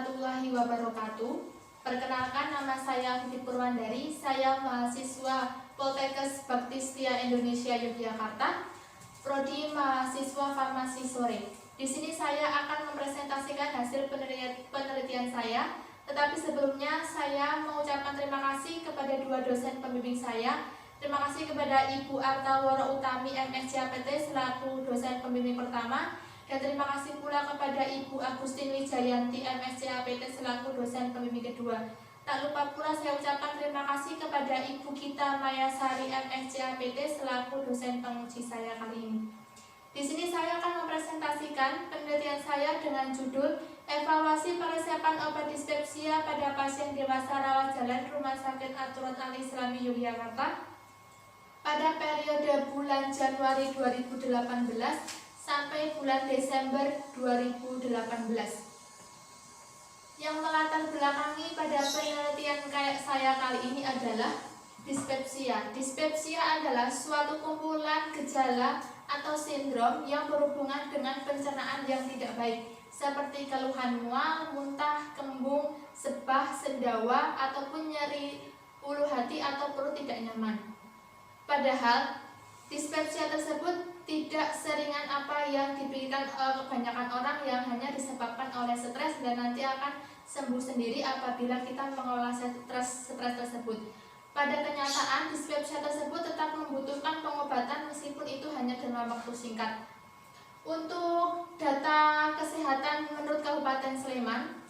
warahmatullahi wabarakatuh. Perkenalkan, nama saya Vivi Purwandari. Saya mahasiswa Poltekkes Bakti Setia Indonesia Yogyakarta, prodi mahasiswa farmasi sore. Di sini saya akan mempresentasikan hasil penelitian saya. Tetapi sebelumnya saya mengucapkan terima kasih kepada dua dosen pembimbing saya. Terima kasih kepada Ibu Arta Woro Utami MSc-APT selaku dosen pembimbing pertama, dan terima kasih pula kepada Ibu Agustin Wijayanti MSc-APT selaku dosen pembimbing kedua. Tak lupa pula saya ucapkan terima kasih kepada Ibu Gita Mayasari MSc-APT selaku dosen penguji saya kali ini. Di sini saya akan mempresentasikan penelitian saya dengan judul Evaluasi Peresepan Obat Dispepsia pada Pasien Dewasa Rawat Jalan Rumah Sakit Aturan Al-Islami Yogyakarta pada periode bulan Januari 2018 sampai bulan Desember 2018. Yang melatar belakangi pada penelitian saya kali ini adalah dispepsia. Dispepsia adalah suatu kumpulan gejala atau sindrom yang berhubungan dengan pencernaan yang tidak baik, seperti keluhan mual, muntah, kembung, sebah, sendawa, ataupun nyeri ulu hati atau perut tidak nyaman. Padahal dispepsia tersebut tidak seringan apa yang dipikirkan kebanyakan orang, yang hanya disebabkan oleh stres dan nanti akan sembuh sendiri apabila kita mengelola stres tersebut. Pada kenyataan, dispepsia tersebut tetap membutuhkan pengobatan meskipun itu hanya dalam waktu singkat. Untuk data kesehatan menurut Kabupaten Sleman,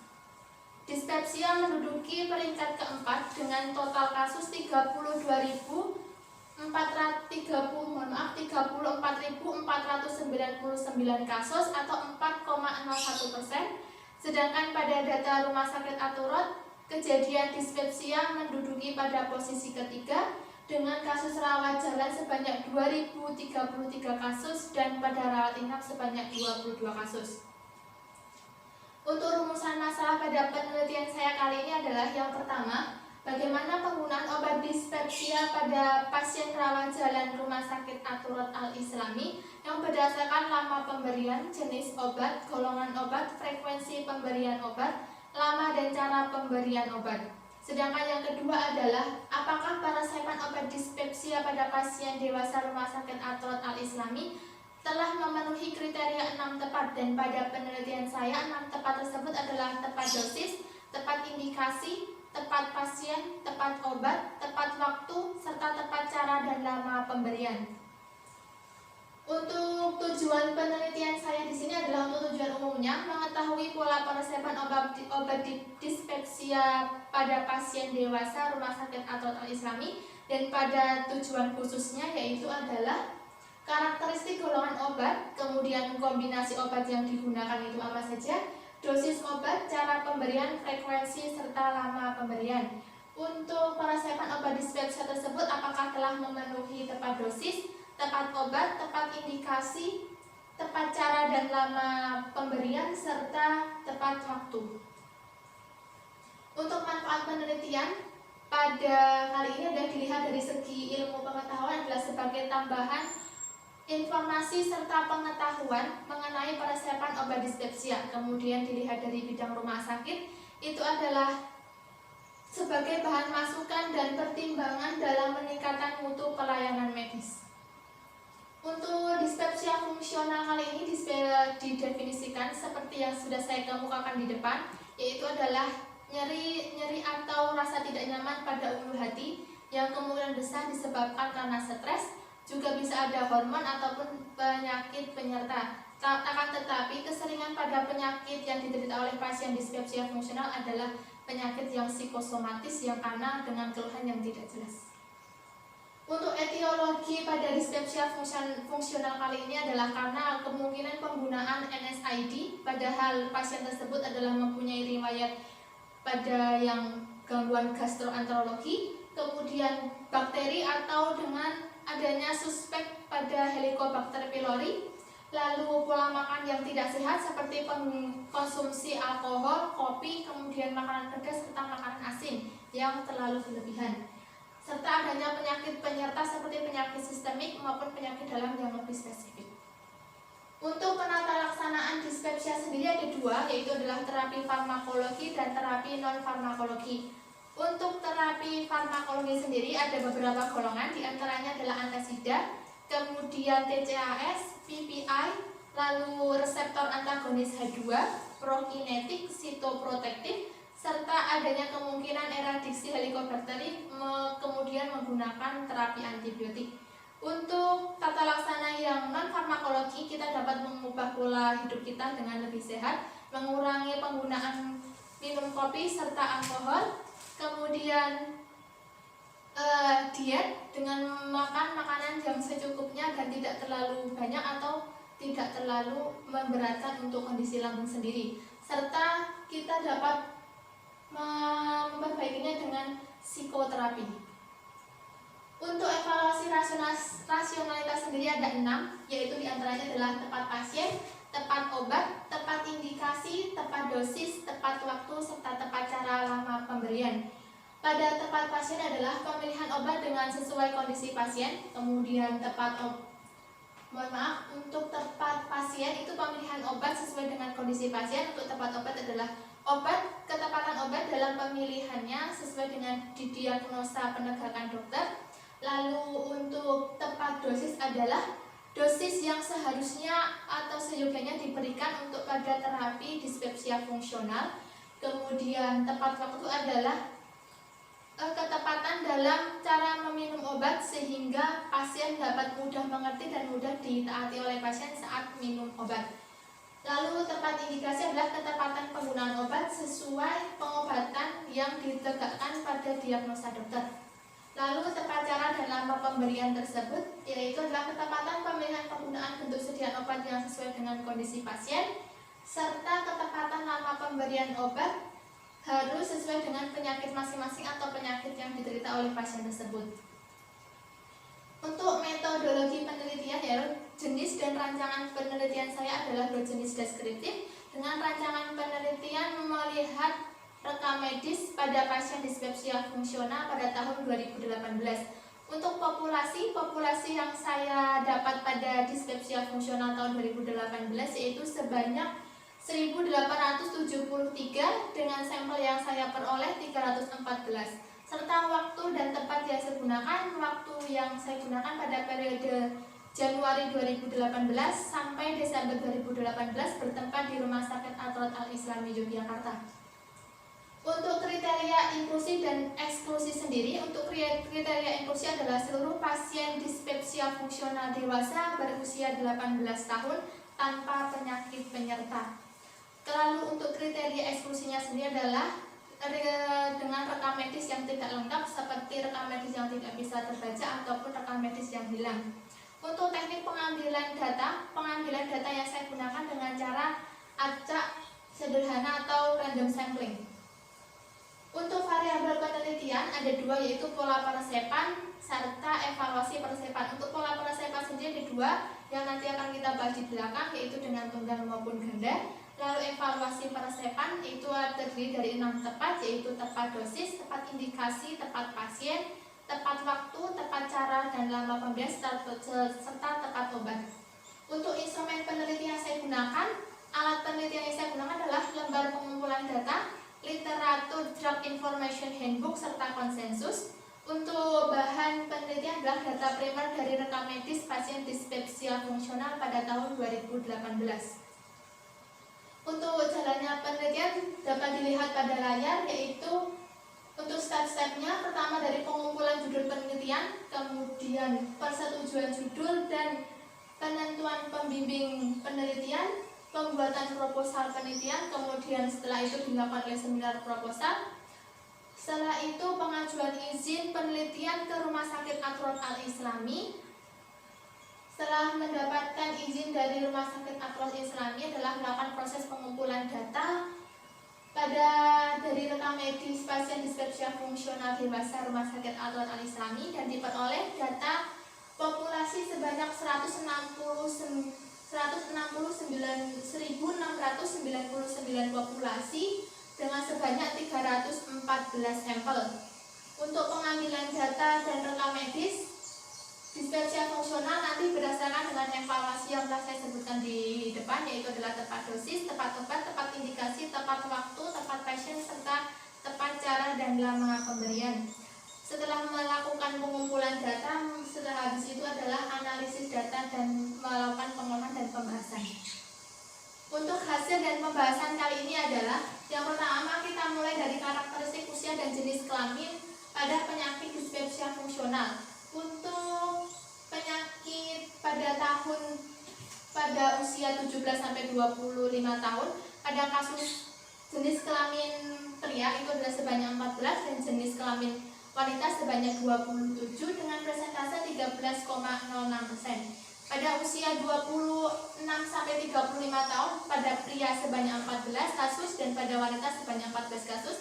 dispepsia menduduki peringkat keempat dengan total kasus 34.499 kasus atau 4,01%. Sedangkan pada data Rumah Sakit Aturan, kejadian dispepsia menduduki pada posisi ketiga dengan kasus rawat jalan sebanyak 2.033 kasus dan pada rawat inap sebanyak 22 kasus. Untuk rumusan masalah pada penelitian saya kali ini adalah yang pertama, bagaimana penggunaan obat dispepsia pada pasien rawat jalan Rumah Sakit Aturan Al-Islami yang berdasarkan lama pemberian, jenis obat, golongan obat, frekuensi pemberian obat, lama dan cara pemberian obat. Sedangkan yang kedua adalah apakah peresepan obat dispepsia pada pasien dewasa Rumah Sakit Aturan Al-Islami telah memenuhi kriteria 6 tepat, dan pada penelitian saya 6 tepat tersebut adalah tepat dosis, tepat indikasi, tepat pasien, tepat obat, tepat waktu, serta tepat cara dan lama pemberian. Untuk tujuan penelitian saya di sini adalah untuk tujuan umumnya mengetahui pola peresepan obat dispepsia pada pasien dewasa Rumah Sakit Aturan Al-Islami, dan pada tujuan khususnya yaitu adalah karakteristik golongan obat, kemudian kombinasi obat yang digunakan itu apa saja, dosis obat, cara pemberian, frekuensi, serta lama pemberian. Untuk peresepan obat dispepsia tersebut apakah telah memenuhi tepat dosis, tepat obat, tepat indikasi, tepat cara dan lama pemberian, serta tepat waktu. Untuk manfaat penelitian pada kali ini adalah dilihat dari segi ilmu pengetahuan adalah sebagai tambahan informasi serta pengetahuan mengenai peresepan obat dispepsia. Kemudian dilihat dari bidang rumah sakit, itu adalah sebagai bahan masukan dan pertimbangan dalam meningkatkan mutu pelayanan medis. Untuk dispepsia fungsional kali ini didefinisikan seperti yang sudah saya kemukakan di depan, yaitu adalah nyeri atau rasa tidak nyaman pada ulu hati yang kemungkinan besar disebabkan karena stres, juga bisa ada hormon ataupun penyakit penyerta. Akan tetapi keseringan pada penyakit yang diderita oleh pasien dispepsia fungsional adalah penyakit yang psikosomatis yang karena dengan keluhan yang tidak jelas. Untuk etiologi pada dispepsia fungsional kali ini adalah karena kemungkinan penggunaan NSAID, padahal pasien tersebut adalah mempunyai riwayat pada yang gangguan gastroenterologi, kemudian bakteri atau dengan adanya suspek pada Helicobacter pylori, lalu pola makan yang tidak sehat seperti konsumsi alkohol, kopi, kemudian makanan pedas serta makanan asin yang terlalu berlebihan, serta adanya penyakit penyerta seperti penyakit sistemik maupun penyakit dalam yang lebih spesifik. Untuk penata laksanaan dispepsia sendiri ada dua, yaitu adalah terapi farmakologi dan terapi non-farmakologi. Untuk terapi farmakologi sendiri ada beberapa golongan, diantaranya adalah antasida, kemudian TCAS, PPI, lalu reseptor antagonis H2, prokinetik, sitoprotektif, serta adanya kemungkinan eradiksi Helicobacter, kemudian menggunakan terapi antibiotik. Untuk tata laksana yang non-farmakologi, kita dapat mengubah pola hidup kita dengan lebih sehat, mengurangi penggunaan minum kopi serta alkohol, kemudian diet dengan makan makanan yang secukupnya dan tidak terlalu banyak atau tidak terlalu memberatkan untuk kondisi lambung sendiri, serta kita dapat memperbaikinya dengan psikoterapi. Untuk evaluasi rasionalitas sendiri ada 6, yaitu diantaranya adalah tepat pasien, tepat obat, tepat indikasi, tepat dosis, tepat waktu, serta tepat cara lama pemberian. Pada tepat pasien adalah pemilihan obat dengan sesuai kondisi pasien, kemudian untuk tepat pasien itu pemilihan obat sesuai dengan kondisi pasien. Untuk tepat obat adalah ketepatan obat dalam pemilihannya sesuai dengan didiagnosa penegakan dokter. Lalu untuk tepat dosis adalah dosis yang seharusnya atau seyogianya diberikan untuk pada terapi dispepsia fungsional. Kemudian tepat waktu adalah ketepatan dalam cara meminum obat sehingga pasien dapat mudah mengerti dan mudah ditaati oleh pasien saat minum obat. Lalu tepat indikasi adalah ketepatan penggunaan obat sesuai pengobatan yang ditegakkan pada diagnosa dokter. Lalu tepat cara dan lama pemberian tersebut, yaitu adalah ketepatan pemilihan penggunaan bentuk sediaan obat yang sesuai dengan kondisi pasien, serta ketepatan lama pemberian obat harus sesuai dengan penyakit masing-masing atau penyakit yang diderita oleh pasien tersebut. Untuk metodologi penelitian, yaitu jenis dan rancangan penelitian saya adalah berjenis deskriptif dengan rancangan penelitian melihat rekam medis pada pasien dispepsia fungsional pada tahun 2018. Untuk populasi yang saya dapat pada dispepsia fungsional tahun 2018 yaitu sebanyak 1.873 dengan sampel yang saya peroleh 314, serta waktu dan tempat yang saya gunakan. Waktu yang saya gunakan pada periode Januari 2018 sampai Desember 2018 bertempat di Rumah Sakit Atroth Al-Islami Yogyakarta. Untuk kriteria inklusi dan eksklusi sendiri, untuk kriteria inklusi adalah seluruh pasien dispepsia fungsional dewasa berusia 18 tahun tanpa penyakit penyerta. Lalu untuk kriteria eksklusinya sendiri adalah dengan rekam medis yang tidak lengkap seperti rekam medis yang tidak bisa terbaca ataupun rekam medis yang hilang. Untuk teknik pengambilan data yang saya gunakan dengan cara acak sederhana atau random sampling. Untuk variabel penelitian ada dua, yaitu pola peresepan serta evaluasi peresepan. Untuk pola peresepan sendiri ada dua yang nanti akan kita bahas di belakang, yaitu dengan tunggal maupun ganda. Lalu evaluasi peresepan itu terdiri dari 6 tepat, yaitu tepat dosis, tepat indikasi, tepat pasien, tepat waktu, tepat cara dan lama pemberian, serta tepat obat. Untuk instrumen penelitian yang saya gunakan, alat penelitian yang saya gunakan adalah lembar pengumpulan data, literatur Drug Information Handbook, serta konsensus. Untuk bahan penelitian adalah data primer dari rekam medis pasien dispepsia fungsional pada tahun 2018. Untuk jalannya penelitian dapat dilihat pada layar, yaitu untuk step-stepnya, pertama dari pengumpulan judul penelitian, kemudian persetujuan judul dan penentuan pembimbing penelitian, pembuatan proposal penelitian, kemudian setelah itu dilakukan oleh seminar proposal. Setelah itu pengajuan izin penelitian ke Rumah Sakit Atroth Al-Islami. Setelah mendapatkan izin dari Rumah Sakit Atroth Al-Islami adalah melakukan proses pengumpulan data dari rekam medis pasien dispepsia fungsional dewasa Rumah Sakit Atroth Al-Islami dan diperoleh data populasi sebanyak 169.699 populasi dengan sebanyak 314 sampel. Untuk pengambilan data dan rekam medis Dispepsia fungsional nanti berdasarkan dengan evaluasi yang telah saya sebutkan di depan, yaitu adalah tepat dosis, tepat obat, tepat indikasi, tepat waktu, tepat pasien, serta tepat cara dan lama pemberian. Setelah melakukan pengumpulan data, setelah habis itu adalah analisis data dan melakukan pengolahan dan pembahasan. Untuk hasil dan pembahasan kali ini adalah yang pertama, kita mulai dari karakteristik usia dan jenis kelamin pada penyakit dispepsia fungsional. Untuk penyakit pada usia 17 sampai 25 tahun, pada kasus jenis kelamin pria itu adalah sebanyak 14 dan jenis kelamin wanita sebanyak 27 dengan persentase 13,06%. Pada usia 26 sampai 35 tahun, pada pria sebanyak 14 kasus dan pada wanita sebanyak 14 kasus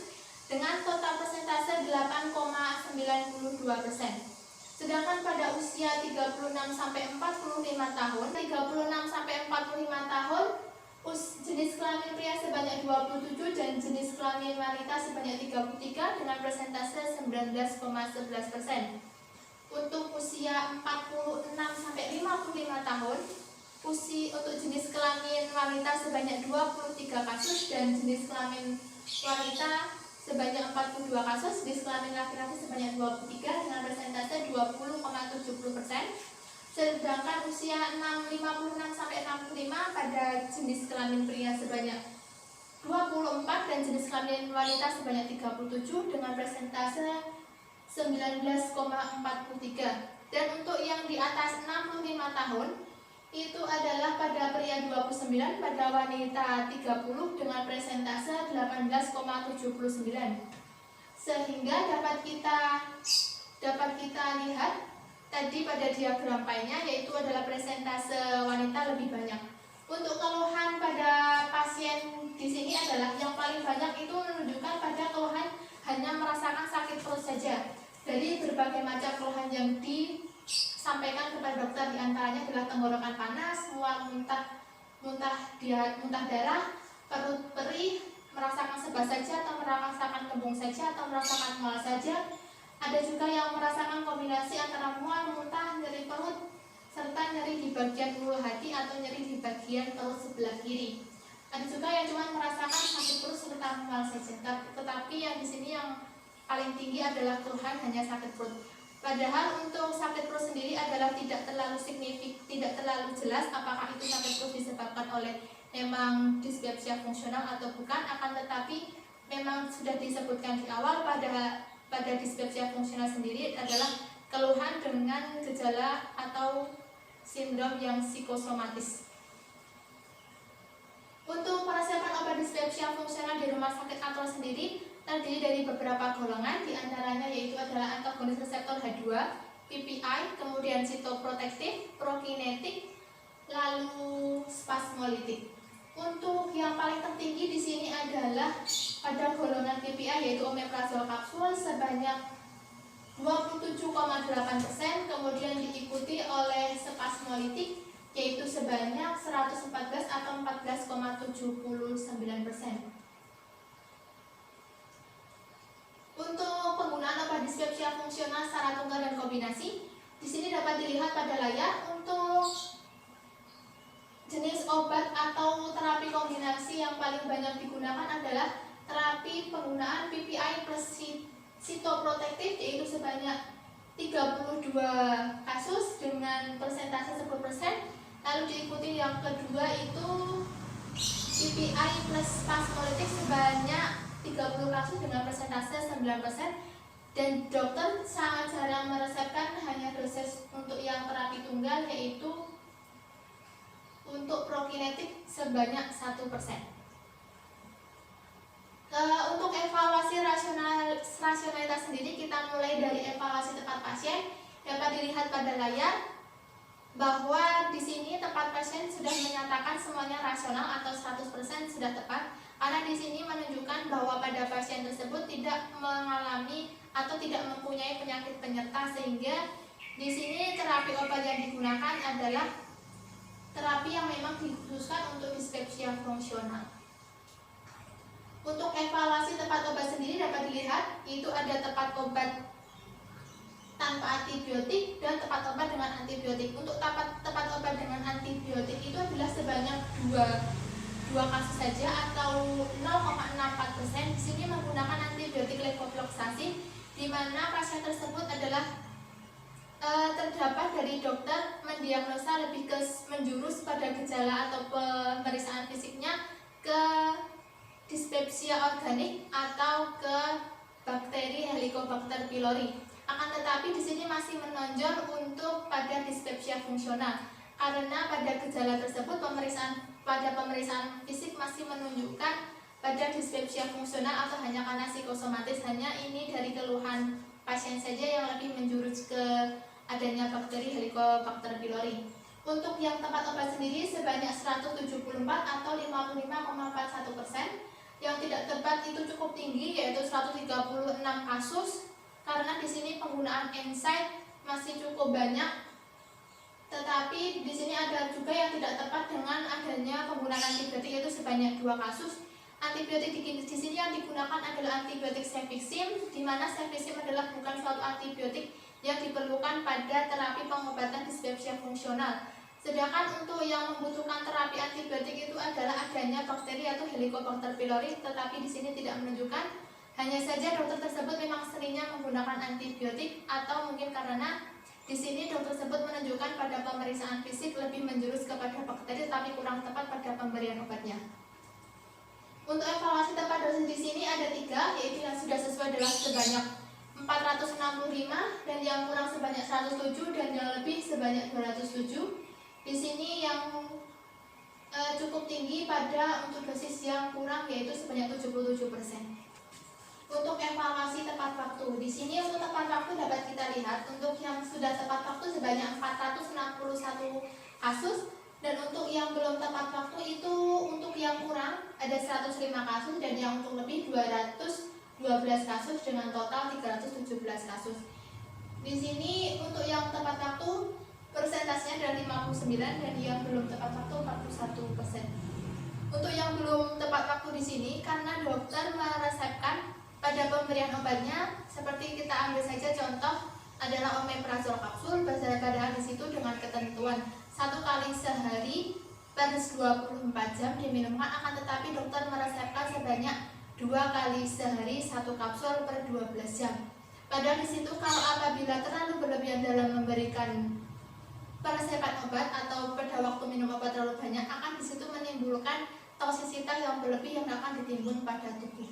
dengan total persentase 8,92%. Sedangkan pada usia 36 sampai 45 tahun, jenis kelamin pria sebanyak 27 dan jenis kelamin wanita sebanyak 33 dengan persentase 19,11%. Untuk usia 46 sampai 55 tahun, untuk jenis kelamin wanita sebanyak 23 kasus dan jenis kelamin wanita sebanyak 42 kasus, jenis kelamin laki-laki sebanyak 23 dengan persentase 20,70%. Sedangkan usia 56 sampai 65 pada jenis kelamin pria sebanyak 24 dan jenis kelamin wanita sebanyak 37 dengan persentase 19,43. Dan untuk yang di atas 65 tahun itu adalah pada pria 29, pada wanita 30 dengan persentase 18,79. Sehingga dapat kita lihat tadi pada diagram pie-nya, yaitu adalah persentase wanita lebih banyak. Untuk keluhan pada pasien di sini adalah yang paling banyak itu menunjukkan pada keluhan hanya merasakan sakit perut saja. Dari berbagai macam keluhan yang disampaikan kepada dokter, diantaranya adalah tenggorokan panas, mual, muntah darah, perut perih, merasakan sebas saja atau merasakan kembung saja atau merasakan mual saja. Ada juga yang merasakan kombinasi antara mual, muntah, nyeri perut, serta nyeri di bagian ulu hati atau nyeri di bagian perut sebelah kiri. Ada juga yang cuma merasakan sakit perut serta mual saja. Tetapi yang di sini yang paling tinggi adalah keluhan hanya sakit perut. Padahal untuk sakit perut sendiri adalah tidak terlalu jelas apakah itu sakit perut disebabkan oleh memang dispepsia fungsional atau bukan. Akan tetapi memang sudah disebutkan di awal pada dispepsia fungsional sendiri adalah keluhan dengan gejala atau sindrom yang psikosomatis. Untuk persiapan obat dispepsia fungsional di rumah sakit atau sendiri terdiri dari beberapa golongan, diantaranya yaitu adalah antagonis reseptor H2, PPI, kemudian sitoprotektif, prokinetik, lalu spasmolitik. Untuk yang paling tertinggi di sini adalah pada golongan PPI yaitu omeprazol kapsul sebanyak 27,8%, kemudian diikuti oleh spasmolitik yaitu sebanyak 114 atau 14,79%. Untuk penggunaan obat dispepsia fungsional secara tunggal dan kombinasi, di sini dapat dilihat pada layar. Untuk jenis obat atau terapi kombinasi yang paling banyak digunakan adalah terapi penggunaan PPI plus sitoprotektif yaitu sebanyak 32 kasus dengan persentase 10%. Lalu diikuti yang kedua itu PPI plus spasmolitik sebanyak 30 kasus dengan persentase 9%. Dan dokter sangat jarang meresepkan, hanya dosis untuk yang terapi tunggal yaitu untuk prokinetik sebanyak 1%. Untuk evaluasi rasionalitas sendiri, kita mulai dari evaluasi tepat pasien. Dapat dilihat pada layar bahwa di sini tepat pasien sudah menyatakan semuanya rasional atau 100% sudah tepat, karena di sini menunjukkan bahwa pada pasien tersebut tidak mengalami atau tidak mempunyai penyakit penyerta, sehingga di sini terapi obat yang digunakan adalah terapi yang memang dikhususkan untuk dispepsia fungsional. Untuk evaluasi tepat obat sendiri dapat dilihat, itu ada tepat obat tanpa antibiotik dan tepat obat dengan antibiotik. Untuk tepat obat dengan antibiotik itu adalah sebanyak dua kasus saja atau 0,64%. Di sini menggunakan antibiotik levofloxacin, di mana pasien tersebut adalah terdapat dari dokter mendiagnosa lebih ke menjurus pada gejala atau pemeriksaan fisiknya ke dispepsia organik atau ke bakteri Helicobacter pylori. Akan tetapi di sini masih menonjol untuk pada dispepsia fungsional, karena pada gejala tersebut pada pemeriksaan fisik masih menunjukkan pada dispepsia fungsional atau hanya karena psikosomatis. Hanya ini dari keluhan pasien saja yang lebih menjurus ke adanya bakteri Helicobacter pylori. Untuk yang tempat obat sendiri sebanyak 174 atau 55,41%. Yang tidak tepat itu cukup tinggi, yaitu 136 kasus, karena di sini penggunaan NSAID masih cukup banyak. Tetapi di sini ada juga yang tidak tepat dengan adanya penggunaan antibiotik, yaitu sebanyak 2 kasus. Antibiotik di sini yang digunakan adalah antibiotik cefixim, di mana cefixim adalah bukan suatu antibiotik yang diperlukan pada terapi pengobatan dispepsia fungsional. Sedangkan untuk yang membutuhkan terapi antibiotik itu adalah adanya bakteri atau Helicobacter pylori, tetapi di sini tidak menunjukkan. Hanya saja dokter tersebut memang seringnya menggunakan antibiotik, atau mungkin karena di sini dokter tersebut menunjukkan pada pemeriksaan fisik lebih menjurus kepada bakteri, tapi kurang tepat pada pemberian obatnya. Untuk evaluasi tepat dosis di sini ada 3, yaitu yang sudah sesuai adalah sebanyak 465 dan yang kurang sebanyak 107 dan yang lebih sebanyak 207. Di sini yang cukup tinggi pada untuk dosis yang kurang, yaitu sebanyak 77%. Untuk evaluasi tepat waktu, di sini untuk tepat waktu dapat kita lihat untuk yang sudah tepat waktu sebanyak 461 kasus, dan untuk yang belum tepat waktu itu untuk yang kurang ada 105 kasus dan yang untuk lebih 212 kasus dengan total 317 kasus. Di sini untuk yang tepat waktu persentasenya adalah 59 dan yang belum tepat waktu 41%. Untuk yang belum tepat waktu di sini karena dokter meresepkan pada pemberian obatnya, seperti kita ambil saja contoh adalah omeprazol kapsul, pada di situ dengan ketentuan 1 kali sehari per 24 jam diminumkan, akan tetapi dokter meresepkan sebanyak 2 kali sehari 1 kapsul per 12 jam. Padahal di situ kalau apabila terlalu berlebihan dalam memberikan peresepan obat atau pada waktu minum obat terlalu banyak, akan disitu menimbulkan toksisitas yang berlebih yang akan ditimbun pada tubuh.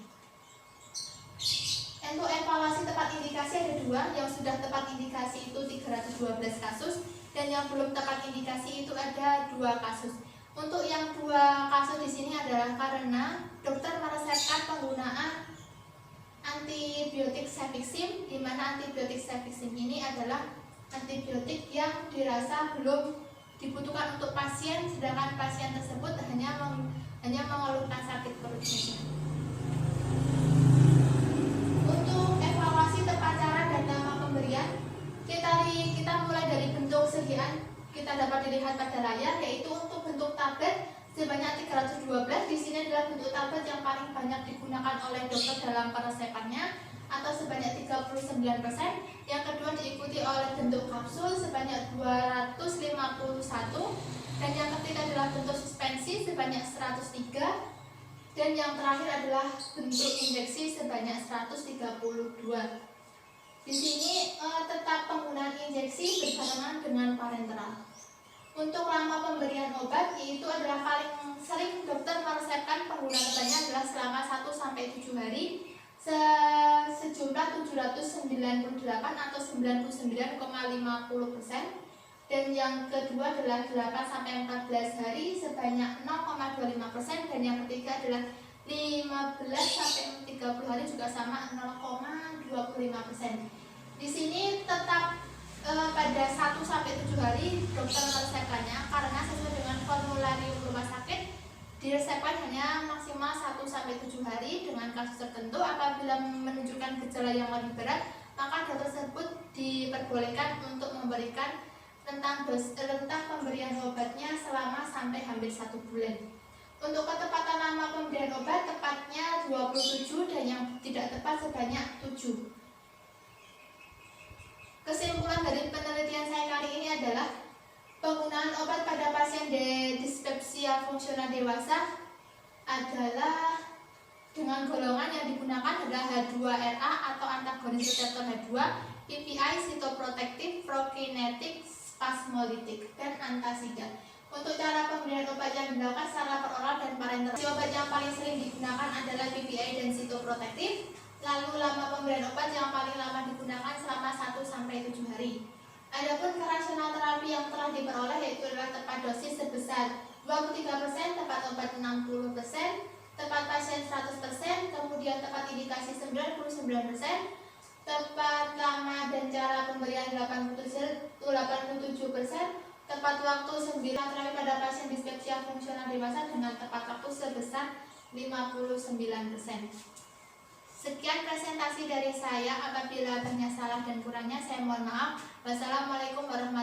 Untuk evaluasi tepat indikasi ada 2, yang sudah tepat indikasi itu 312 kasus dan yang belum tepat indikasi itu ada 2 kasus. Untuk yang 2 kasus di sini adalah karena dokter meresepkan penggunaan antibiotik cefixim, di mana antibiotik cefixim ini adalah antibiotik yang dirasa belum dibutuhkan untuk pasien, sedangkan pasien tersebut hanya mengeluhkan sakit perut saja. Untuk evaluasi tepat cara dan nama pemberian, kita mulai dari bentuk sediaan. Kita dapat dilihat pada layar, yaitu untuk bentuk tablet sebanyak 312. Di sini adalah bentuk tablet yang paling banyak digunakan oleh dokter dalam peresepannya, atau sebanyak 39%. Yang kedua diikuti oleh bentuk kapsul sebanyak 251, dan yang ketiga adalah bentuk suspensi sebanyak 103, dan yang terakhir adalah bentuk injeksi sebanyak 132. Di sini tetap penggunaan injeksi berbarengan dengan parenteral. Untuk lama pemberian obat, yaitu adalah paling sering dokter meresepkan penggunaan obatnya adalah selama 1-7 hari sejumlah 798 atau 99,50%, dan yang kedua adalah 8-14 hari sebanyak 0,25%, dan yang ketiga adalah 15-30 hari juga sama 0,25%. Di sini tetap pada 1-7 hari dokter meresepkannya karena sesuai dengan formularium rumah sakit diresepkan hanya maksimal 1-7 hari dengan kasus tertentu. Apabila menunjukkan gejala yang lebih berat, maka dokter tersebut diperbolehkan untuk memberikan rentang pemberian obatnya selama sampai hampir 1 bulan. Untuk ketepatan lama pemberian obat tepatnya 27 dan yang tidak tepat sebanyak 7. dari penelitian saya kali ini adalah penggunaan obat pada pasien dispepsia fungsional dewasa adalah dengan golongan yang digunakan adalah H2RA atau antagonis reseptor H2, PPI, sitoprotektif, prokinetik, spasmolitik, dan antasida. Untuk cara pemberian obat yang dilakukan secara peroral dan parenteral, obat yang paling sering digunakan adalah PPI dan sitoprotektif. Lalu lama pemberian obat yang paling lama digunakan selama 1-7 hari. Adapun kerasional terapi yang telah diperoleh yaitu adalah tepat dosis sebesar 23%, tepat obat 60%, tepat pasien 100%, kemudian tepat indikasi 99%, tepat lama dan cara pemberian 87%, tepat waktu 9 terapi pada pasien dispepsia fungsional dewasa dengan tepat waktu sebesar 59%. Sekian presentasi dari saya. Apabila banyak salah dan kurangnya saya mohon maaf. Wassalamualaikum warahmatullahi wabarakatuh.